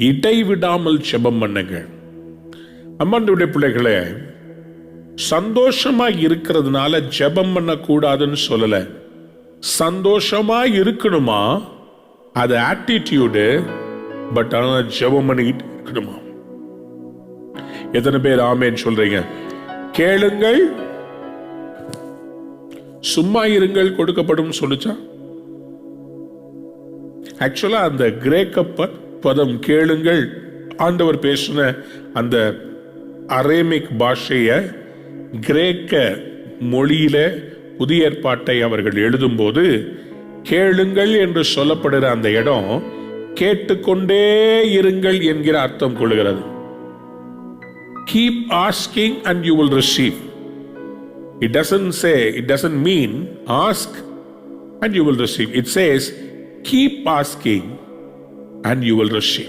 இடைவிடாமல் ஜெபம் பண்ணுங்க. அம்மானுடைய பிள்ளைகளே, சந்தோஷமா இருக்கிறதுனால ஜெபம் பண்ணக்கூடாதுன்னு சொல்லல. சந்தோஷமா இருக்கணுமா, அது ஆட்டிடியூடு. பட் ஆனால் ஜெபம் பண்ணிக்கிட்டு இருக்கணுமா? எத்தனை பேர் ஆமேன்னு சொல்றீங்க? கேளுங்கள், சும்மா இருங்கள், கொடுக்கப்படும் சொல்லுச்சா? ஆக்சுவலா அந்த கிரேக்க பதம் கேளுங்கள், ஆண்டவர் பேசின அந்த அரேமிக் பாஷைய கிரேக்க மொழியில புதிய ஏற்பாட்டை அவர்கள் எழுதும்போது கேளுங்கள் என்று சொல்லப்படுகிற அந்த இடம் கேட்டுக்கொண்டே இருங்கள் என்கிற அர்த்தம் கொள்கிறது. Keep asking and you will receive. It doesn't mean ask and you will receive. It says keep asking and you will receive.